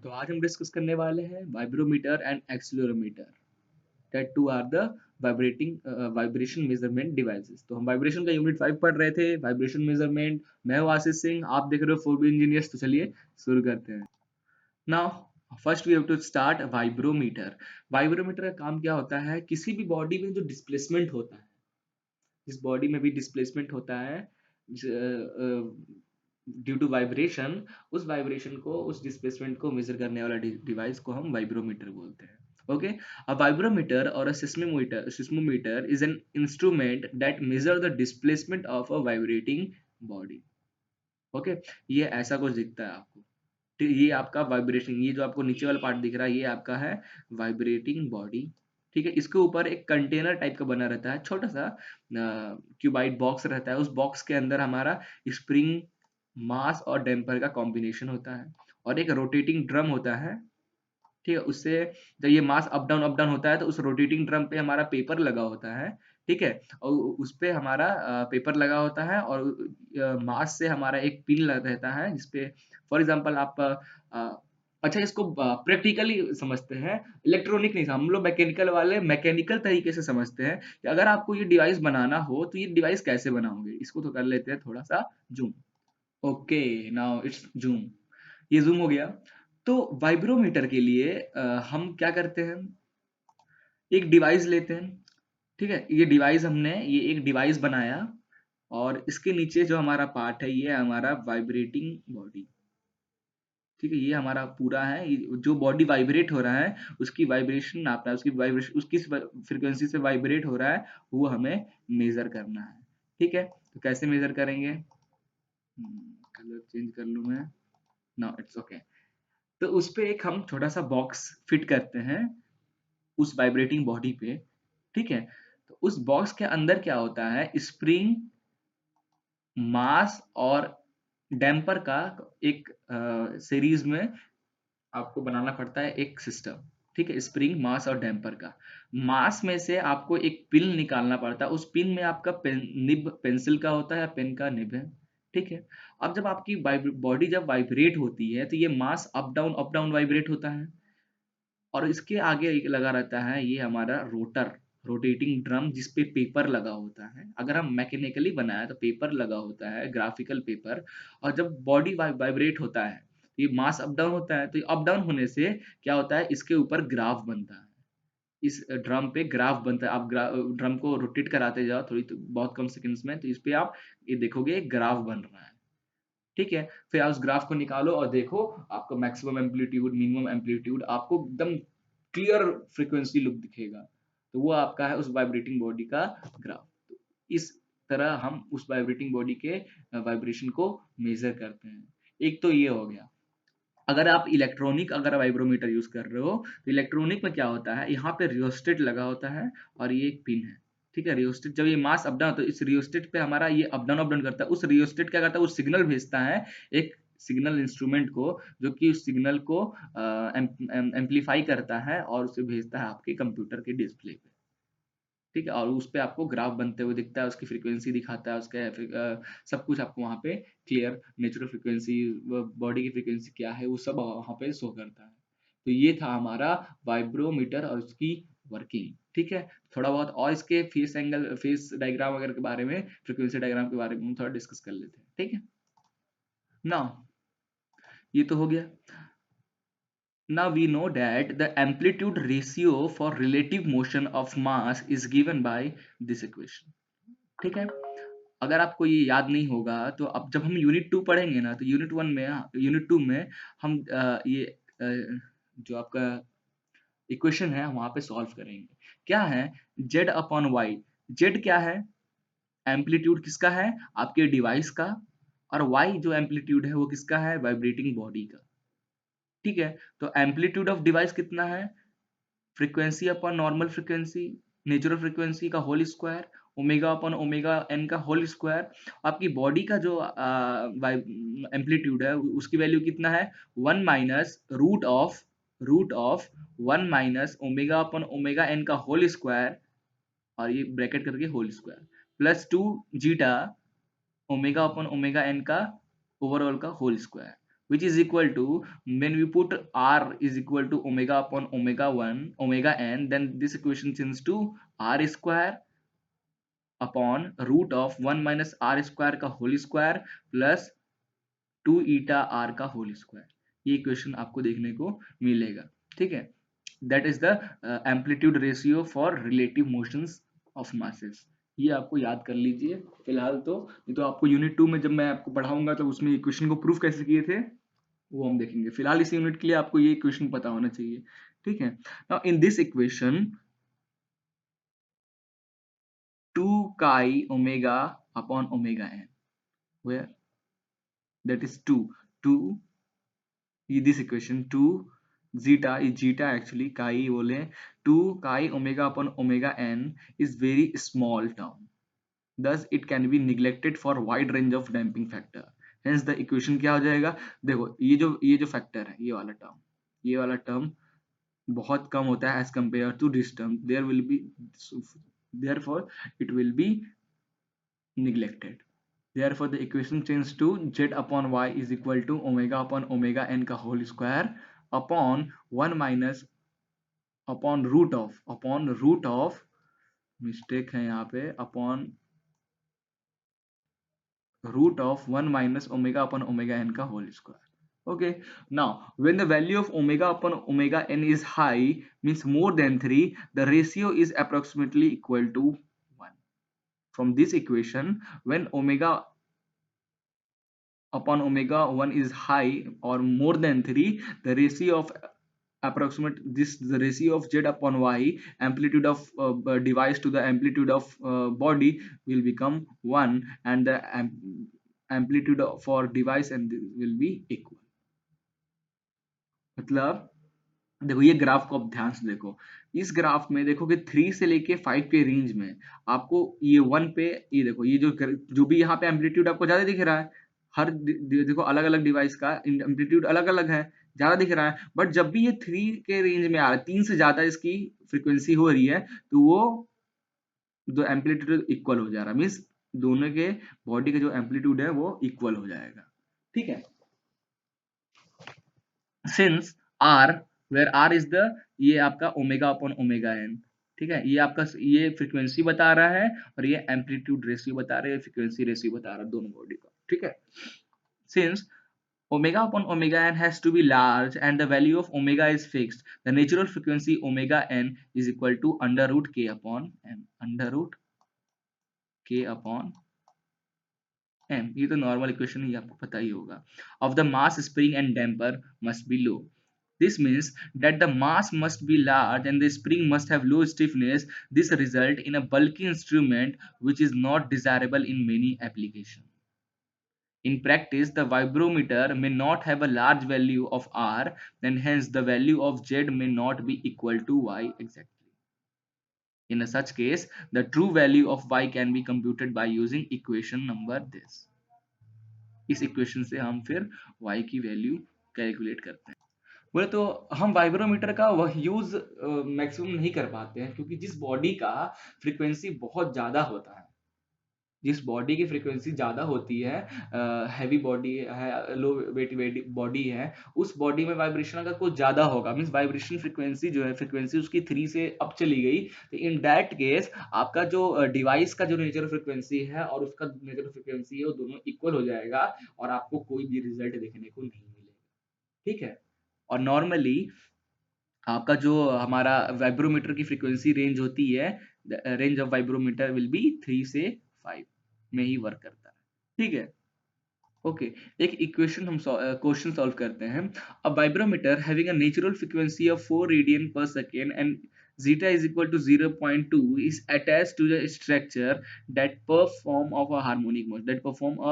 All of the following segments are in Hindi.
तो आज हम डिस्कस करने वाले हैं vibrometer and accelerometer, that two are the vibration measurement devices. तो हम वाइब्रेशन का यूनिट 5 पढ़ रहे थे, वाइब्रेशन मेजरमेंट। मैं हूं आशीष सिंह, आप देख रहे हो 4B इंजीनियर्स। तो चलिए शुरू करते हैं। Now first we have to start vibrometer. Vibrometer का काम क्या होता है? किसी भी बॉडी में जो डिस्प्लेसमेंट होता है, जिस बॉडी में भी डिस्प्लेसमेंट होता है ड्यू टू वाइब्रेशन, उस वाइब्रेशन को, उस डिस्प्लेसमेंट को मेजर करने वाला डिवाइस को हम वाइब्रोमीटर बोलते हैं। ओके, अ वाइब्रोमीटर और अ seismometer is an instrument that measure the displacement of a vibrating body. Okay, ये ऐसा कुछ दिखता है आपको। तो ये आपका वाइब्रेशन, ये जो आपको नीचे वाला पार्ट दिख रहा है, ये आपका है वाइब्रेटिंग बॉडी। ठीक है, इसके ऊपर एक कंटेनर टाइप का बना रहता है, छोटा सा क्यूबाइड बॉक्स रहता है। उस बॉक्स के अंदर हमारा स्प्रिंग, मास और डैम्पर का कॉम्बिनेशन होता है, और एक रोटेटिंग ड्रम होता है। ठीक है, उससे जब ये मास अप डाउन होता है तो उस रोटेटिंग ड्रम पे हमारा पेपर लगा होता है। ठीक है, और उस पे हमारा पेपर लगा होता है, और मास से हमारा एक पिन रहता है जिसपे, फॉर एग्जांपल आप अच्छा इसको प्रैक्टिकली समझते हैं, इलेक्ट्रॉनिक नहीं, हम लोग मैकेनिकल वाले मैकेनिकल तरीके से समझते हैं कि अगर आपको ये डिवाइस बनाना हो तो ये डिवाइस कैसे बनाओगे। इसको तो कर लेते हैं थोड़ा सा zoom. Okay, now it's zoom. ये जूम हो गया। तो वाइब्रोमीटर के लिए हम क्या करते हैं, एक डिवाइस लेते हैं। ठीक है, ये एक डिवाइस बनाया, और इसके नीचे जो हमारा पार्ट है, ये हमारा वाइब्रेटिंग बॉडी। ठीक है, ये हमारा पूरा है, जो बॉडी वाइब्रेट हो रहा है उसकी वाइब्रेशन नापना है, उसकी वाइब्रेशन, उसकी फ्रिक्वेंसी से वाइब्रेट हो रहा है, वो हमें मेजर करना है। ठीक है, तो कैसे मेजर करेंगे? कलर चेंज कर लूं मैं। No it's okay. तो उस पे एक हम छोटा सा बॉक्स फिट करते हैं उस वाइब्रेटिंग बॉडी पे। ठीक है, तो उस बॉक्स के अंदर क्या होता है, स्प्रिंग, मास और डैम्पर का एक सीरीज में आपको बनाना पड़ता है एक सिस्टम। ठीक है, स्प्रिंग, मास और डैम्पर का। मास में से आपको एक पिन निकालना पड़ता है, उस पिन में आपका निब पेंसिल का होता है, पेन का निब है। ठीक है, अब जब आपकी बॉडी जब वाइब्रेट होती है तो ये मास अप डाउन वाइब्रेट होता है, और इसके आगे एक लगा रहता है ये हमारा रोटर, रोटेटिंग ड्रम, जिस पे पेपर लगा होता है। अगर हम मैकेनिकली बनाए तो पेपर लगा होता है, ग्राफिकल पेपर। और जब बॉडी वाइब्रेट होता है, ये मास अप डाउन होता है, तो अप डाउन होने से क्या होता है, इसके ऊपर ग्राफ बनता है। इस ड्रम पे ग्राफ बनता है। आप ड्रम को रोटेट कराते जाओ थोड़ी, तो बहुत कम सेकंड्स में, तो इस पे आप ये देखोगे एक ग्राफ बन रहा है। ठीक है, फिर आप उस ग्राफ को निकालो और देखो, आपका मैक्सिमम एम्पलीट्यूड, मिनिमम एम्पलीट्यूड, आपको एकदम क्लियर फ्रीक्वेंसी लुक दिखेगा। तो वो आपका है उस वाइब्रेटिंग बॉडी का ग्राफ। तो इस तरह हम उस वाइब्रेटिंग बॉडी के वाइब्रेशन को मेजर करते हैं। एक तो ये हो गया। अगर आप इलेक्ट्रॉनिक, अगर वाइब्रोमीटर यूज कर रहे हो, तो इलेक्ट्रॉनिक में क्या होता है, यहाँ पे रियोस्टेट लगा होता है, और ये एक पिन है। ठीक है, रियोस्टेट, जब ये मास अप डाउन, तो इस रियोस्टेट पे हमारा ये अप डाउन करता है। उस रियोस्टेट क्या करता है, वो सिग्नल भेजता है एक सिग्नल इंस्ट्रूमेंट को, जो कि उस सिग्नल को एम्पलीफाई करता है और उसे भेजता है आपके कंप्यूटर के डिस्प्ले पे। ठीक है, और उस पे आपको ग्राफ बनते हुए दिखता है, उसकी फ्रीक्वेंसी दिखाता है, उसके सब कुछ आपको वहाँ पे क्लियर, नेचुरल फ्रीक्वेंसी, बॉडी की फ्रीक्वेंसी क्या है, वो सब वहाँ पे शो करता है। तो ये था हमारा वाइब्रोमीटर और उसकी वर्किंग। ठीक है, थोड़ा बहुत और इसके फेस एंगल, फेस डायग्राम वगैरह के बारे में, फ्रीक्वेंसी डायग्राम के बारे में हम थोड़ा डिस्कस कर लेते हैं। ठीक है ना, ये तो हो गया। Now we know that the amplitude ratio for relative motion of mass is given by this equation. ठीक है, अगर आपको ये याद नहीं होगा तो अब जब हम यूनिट 2 पढ़ेंगे ना, तो यूनिट 2 में हम ये जो आपका इक्वेशन है वहां पे सॉल्व करेंगे। क्या है, z अपॉन वाई। z क्या है, एम्पलीट्यूड किसका है, आपके डिवाइस का, और y जो एम्पलीट्यूड है वो किसका है, वाइब्रेटिंग बॉडी का। ठीक है, तो एम्पलीट्यूड ऑफ डिवाइस कितना है, frequency upon normal frequency, natural frequency का whole square, omega upon omega N का होल स्क्वायर। आपकी बॉडी का जो एम्पलीट्यूड है उसकी वैल्यू कितना है, 1 - root of 1 - omega upon omega N का होल स्क्वायर, और ये ब्रैकेट करके whole square, plus 2 zeta omega upon omega N का ओवरऑल का whole square. which is equal to, when we put r is equal to omega upon omega 1 omega n, then this equation changes to r square upon root of 1 minus r square का whole square plus 2 eta R का होल स्क्वायर। ये इक्वेशन आपको देखने को मिलेगा। ठीक है, that is the amplitude ratio for relative motions of masses. ये आपको याद कर लीजिए फिलहाल तो, नहीं तो आपको यूनिट 2 में जब मैं आपको पढ़ाऊंगा तो उसमें इक्वेशन को प्रूफ कैसे किए थे वो हम देखेंगे। फिलहाल इस यूनिट के लिए आपको ये इक्वेशन पता होना चाहिए। ठीक है, now in this equation 2 chi omega upon omega N, where that is 2 this equation 2 zeta is zeta actually chi बोले 2 chi omega upon omega n is very small term, thus it can be neglected for wide range of damping factor, hence the equation क्या हो जाएगा। देखो ये जो फैक्टर है, ये वाला टर्म बहुत कम होता है as compared to this term, there will be, therefore it will be neglected। Therefore, the equation changes to z upon y is equal to omega upon omega n का whole square upon 1 minus upon root of mistake है यहाँ पे upon root of 1 minus omega upon omega n का whole square। Okay, now when the value of omega upon omega n is high, means more than 3, the ratio is approximately equal to 1। From this equation, when omega upon omega 1 is high or more than 3, the ratio of the ratio of z upon y, amplitude of device to the amplitude of body, will become 1, and the amplitude for device and will be equal। मतलब देखो ये ग्राफ को आप ध्यान से देखो, इस ग्राफ में देखो कि 3 से लेके 5 के रेंज में आपको ये 1 पे, ये देखो ये जो भी यहाँ पे एम्पलीट्यूड आपको ज्यादा दिख रहा है, हर देखो अलग अलग डिवाइस का एम्पलीट्यूड अलग अलग है, ज्यादा दिख रहा है, बट जब भी ये 3 के रेंज में आ रहा है, 3 से ज्यादा इसकी फ्रीक्वेंसी हो रही है, तो वो जो एम्पलीट्यूड इक्वल हो जा रहा है, मीन्स दोनों के बॉडी का जो एम्पलीट्यूड है वो इक्वल हो जाएगा। ठीक है, since R, where R is the, ये आपका ओमेगा अपॉन ओमेगा एन। ठीक है, ये आपका ये फ्रीक्वेंसी बता रहा है और ये एम्पलीट्यूड रेशियो बता रहा है, फ्रीक्वेंसी रेशियो बता रहा है दोनों बॉडी का। ठीक है, since omega upon omega n has to be large and the value of omega is fixed, the natural frequency omega n is equal to under root k upon m, under root k upon m। ये तो नॉर्मल इक्वेशन ही आपको पता ही होगा। of the mass spring and damper must be low, this means that the mass must be large and the spring must have low stiffness, this result in a bulky instrument which is not desirable in many applications। In practice, the vibrometer may not have a large value of R, and hence the value of Z may not be equal to Y exactly। In such case, the true value of Y can be computed by using equation number this। इस इक्वेशन से हम फिर Y की वैल्यू कैलकुलेट करते हैं। बोले तो हम वाइब्रोमीटर का वह यूज मैक्सिमम नहीं कर पाते हैं, क्योंकि जिस बॉडी का फ्रीक्वेंसी बहुत ज्यादा होता है, जिस बॉडी की फ्रीक्वेंसी ज्यादा होती है, हैवी बॉडी है, लो वेट बॉडी है, उस बॉडी में वाइब्रेशन अगर कुछ ज्यादा होगा, मींस वाइब्रेशन फ्रीक्वेंसी जो है, फ्रीक्वेंसी उसकी 3 से अप चली गई, तो इन दैट केस आपका जो डिवाइस का जो नेचुरल फ्रीक्वेंसी है और उसका नेचुरल फ्रीक्वेंसी है वो दोनों इक्वल हो जाएगा और आपको कोई भी रिजल्ट देखने को नहीं मिलेगा। ठीक है, और नॉर्मली आपका जो हमारा वाइब्रोमीटर की फ्रीक्वेंसी रेंज होती है, range of vibrometer will be 3 से 5 में ही वर्क करता है। ठीक है, ओके, एक इक्वेशन हम क्वेश्चन सॉल्व करते हैं। A vibrometer having a natural frequency of 4 radian per second and zeta is equal to 0.2 is attached to the structure that perform a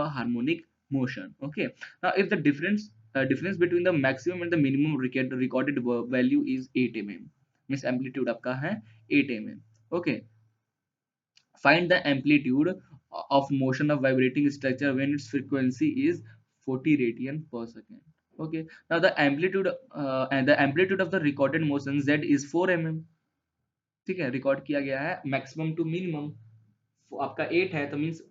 harmonic motion। Okay, now if the difference between the maximum and the minimum recorded value is 8 mm, means amplitude आपका है 8 mm। okay, find the amplitude of motion of vibrating structure when its frequency is 40 radian per second। okay, now the amplitude of the recorded motion z is 4 mm। ठीक है, रिकॉर्ड किया गया है मैक्सिमम टू मिनिमम, आपका 8 है तो मींस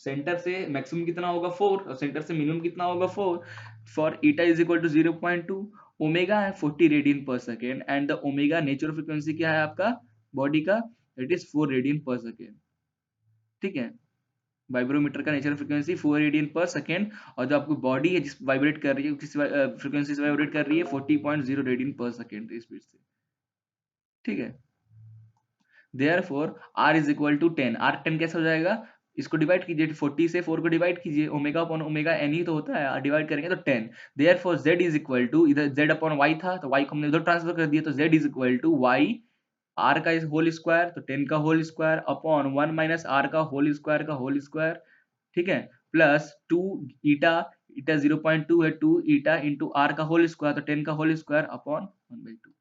सेंटर से मैक्सिमम कितना होगा 4 और सेंटर से मिनिमम कितना होगा 4। for eta is equal to 0.2, omega है 40 radian per second and the omega natural frequency क्या है आपका बॉडी का, it is 4 radian per second. ठीक है, वाइब्रोमीटर का natural frequency 4 radian per second, और जो आपकी बॉडी है जिस वाइब्रेट कर रही है किस फ्रीक्वेंसी से वाइब्रेट कर रही है 40.0 रेडियन पर सेकेंड स्पीड से। ठीक है, therefore r is equal to 10, r 10 कैसे हो जाएगा, इसको डिवाइड कीजिए 40 से 4 को डिवाइड कीजिए, ओमेगा अपॉन ओमेगा n ही तो होता है, डिवाइड करेंगे तो 10। Therefore z is equal to, इधर z अपॉन y था तो y को हमने उधर ट्रांसफर कर दिया, तो z is equal to y r का इस होल स्क्वायर, तो 10 का whole square upon 1 minus r का होल स्क्वायर का होल स्क्वायर। ठीक है, प्लस 2 ईटा, ईटा 0.2 है, 2 ईटा इंटू r का होल स्क्वायर, तो 10 का होल स्क्वायर अपॉन 1/2,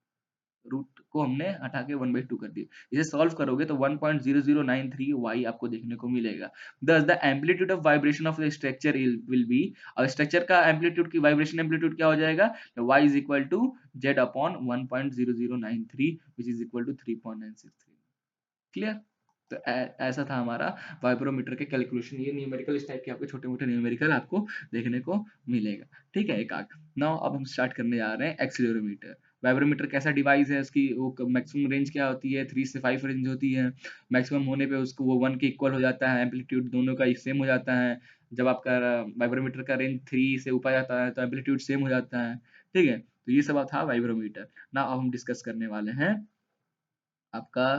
रूट को हमने हटा के 1/2 कर दिया। इसे सॉल्व करोगे तो 1.0093 y आपको देखने को मिलेगा। Thus the amplitude of vibration of the structure will be, अब स्ट्रक्चर का एम्पलीट्यूड की वाइब्रेशन एम्पलीट्यूड क्या हो जाएगा, y is equal to z upon 1.0093 which is equal to 3.963। Clear, तो ऐसा था हमारा वाइब्रोमीटर के कैलकुलेशन। ये न्यूमेरिकल इस टाइप के आपके छोटे मोटे न्यूमेरिकल आपको देखने को मिलेगा। ठीक है, एक आग नाउ अब हम स्टार्ट करने जा रहे हैं एक्सीलरोमीटर। वाइब्रोमीटर कैसा डिवाइस है, उसकी वो मैक्सिमम रेंज क्या होती है, 3 से 5 रेंज होती है। मैक्सिमम होने पे उसको वो 1 के इक्वल हो जाता है, एम्पलीट्यूड दोनों का सेम हो जाता है। जब आपका वाइब्रोमीटर का रेंज 3 से ऊपर जाता है तो एम्पलीट्यूड सेम हो जाता है। ठीक है, तो ये सब था वाइब्रोमीटर। ना अब हम डिस्कस करने वाले हैं आपका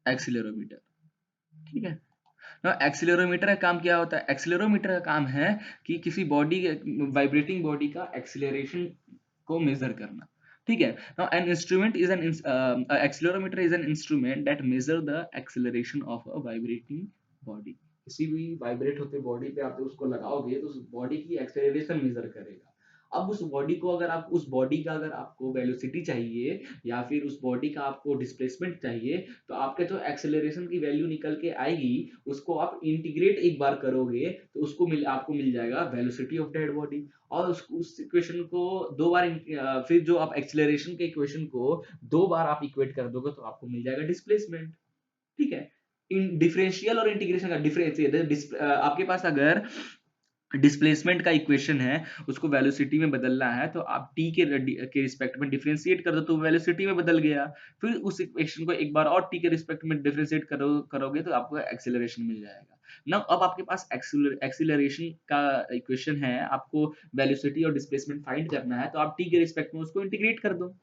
एक्सीलरोमीटर। ठीक है, ना एक्सीलरोमीटर का काम क्या होता है, एक्सीलरोमीटर का काम है कि किसी बॉडी वाइब्रेटिंग बॉडी का एक्सीलरेशन को मेजर करना। ठीक है, now an instrument is an accelerometer is an instrument that measure the acceleration of a vibrating body। किसी भी वाइब्रेट होते बॉडी पे आप उसको लगाओगे तो उस बॉडी की एक्सेलरेशन मेजर करेगा। अब उस बॉडी को अगर आप उस बॉडी का अगर आपको वेलोसिटी चाहिए या फिर उस बॉडी का आपको डिस्प्लेसमेंट चाहिए, तो आपके जो एक्सेलरेशन की वैल्यू निकल के आएगी उसको आप इंटीग्रेट एक बार करोगे तो उसको आपको मिल जाएगा वेलोसिटी ऑफ दैट बॉडी। और उस इक्वेशन को दो बार फिर जो आप एक्सेलरेशन के इक्वेशन को दो बार आप इक्वेट कर दोगे तो आपको मिल जाएगा डिस्प्लेसमेंट। ठीक है, इन डिफरेंशियल और इंटीग्रेशन का डिफरेंस आपके पास अगर डिस्प्लेसमेंट का इक्वेशन है उसको वेलोसिटी में बदलना है तो आप t के रिस्पेक्ट में डिफरेंशिएट कर दो तो वेलोसिटी में बदल गया। फिर उस इक्वेशन को एक बार और t के रिस्पेक्ट में डिफरेंशिएट करोगे तो आपको एक्सेलरेशन मिल जाएगा ना। अब आपके पास एक्सेलरेशन का इक्वेशन है, आपको वेलोसिटी और डिस्प्लेसमेंट फाइंड करना है तो आप t के रिस्पेक्ट में उसको इंटीग्रेट कर दो,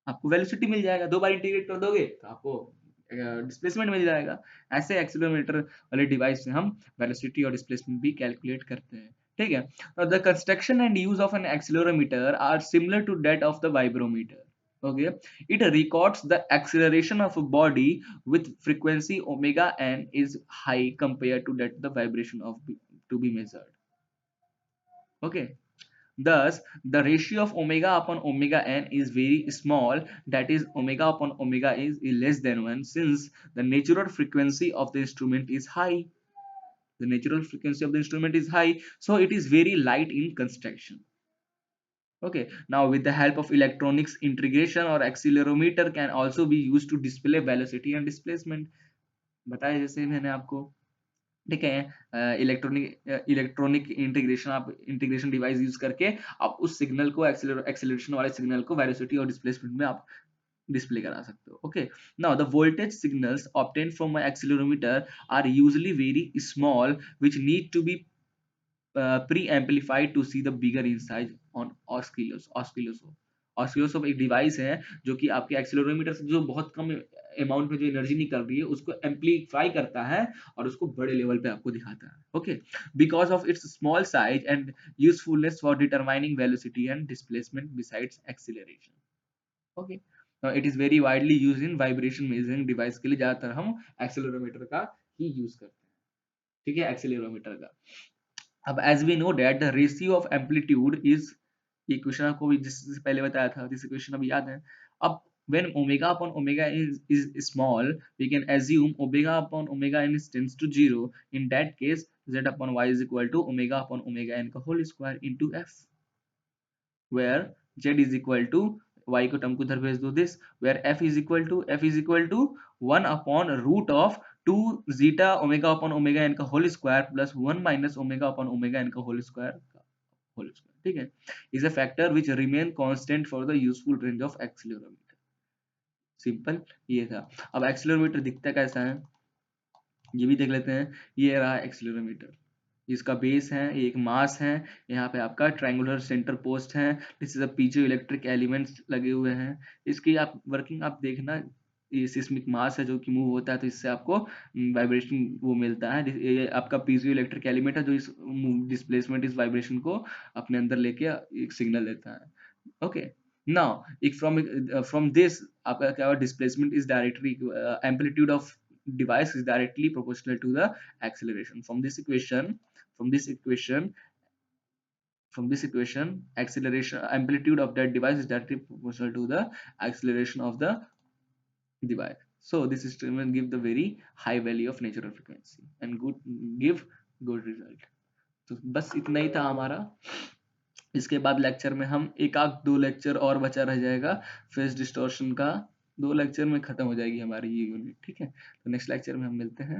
आपको वेलोसिटी मिल जाएगा। दो बार इंटीग्रेट कर दोगे तो आपको डिस्प्लेसमेंट मिल जाएगा। ऐसे एक्सीलरोमीटर वाले डिवाइस से हम वेलोसिटी और डिस्प्लेसमेंट भी कैलकुलेट करते हैं। ठीक है, the construction and use of an accelerometer are similar to that of the vibrometer. Okay, it records the acceleration of a body with frequency omega n is high compared to that the vibration of to be measured. Okay, thus the ratio of omega upon omega n is very small, that is omega upon omega is less than 1, since the natural frequency of the instrument is high. The natural frequency of the instrument is high, so it is very light in construction. Okay, now with the help of electronics integration or accelerometer can also be used to display velocity and displacement। बताया जैसे मैंने आपको। ठीक है, इलेक्ट्रॉनिक इंटीग्रेशन, आप इंटीग्रेशन डिवाइस यूज करके आप उस सिग्नल को एक्सेलरेशन वाले सिग्नल को वेलोसिटी और डिस्प्लेसमेंट में आप डिस्प्ले करा सकते हो। Okay, now the voltage signals obtained from my accelerometer are usually very small which need to be pre-amplified to see the bigger insight on oscilloscope। Oscilloscope एक डिवाइस है जो कि आपके एक्सेलरोमीटर से जो बहुत कम अमाउंट में जो एनर्जी निकल रही है उसको एम्पलीफाई करता है और उसको बड़े लेवल पे आपको दिखाता है। Okay, because of its small size and usefulness for determining velocity and displacement besides acceleration. Okay, it is very widely used in vibration measuring device के लिए ज्यादातर हम एक्सेलरोमीटर का ही यूज करते हैं। ठीक है, एक्सेलरोमीटर का। अब as we know that the ratio of amplitude is, ये क्वेश्चन आपको भी जिससे पहले बताया था, जिस क्वेश्चन अभी याद है। अब when omega upon omega is small, we can assume omega upon omega n tends to 0. In that case, z upon y is equal to omega upon omega n का whole square into f, where z is equal to y को टर्म को इधर भेज दो this, where f is equal to 1 upon root of 2 zeta omega upon omega N का whole square plus 1 minus omega upon omega N का होल स्क्वायर, ठीक है, is a factor which remain constant for the useful range of accelerometer. Simple ये था। अब एक्सीलरोमीटर दिखता कैसा है ये भी देख लेते हैं। ये रहा एक्सीलरोमीटर, इसका बेस है, ये एक मास है, यहाँ पे आपका ट्रायंगुलर सेंटर पोस्ट है, this is a piezo electric elements लगे हुए हैं। इसकी आप वर्किंग आप देखना, ये सिस्मिक मास है जो कि मूव होता है, तो इससे आपको वाइब्रेशन वो मिलता है। ये आपका पीजो इलेक्ट्रिक एलिमेंट है जो इस डिस्प्लेसमेंट इस वाइब्रेशन को अपने अंदर लेके एक सिग्नल देता है। ओके, नाउ एक फ्रॉम दिस आपका क्या हुआ, displacement is directly amplitude of device is directly proportional to the acceleration. From this equation acceleration amplitude of that device is directly proportional to the acceleration of the device. So this system will give the very high value of natural frequency and give good result. तो बस इतना ही था हमारा। इसके बाद लेक्चर में हम एक आध 2 लेक्चर और बचा रह जाएगा फेस डिस्टॉर्शन का, 2 लेक्चर में खत्म हो जाएगी हमारी ये यूनिट, ठीक है। तो नेक्स्ट लेक्चर में हम मिलते हैं।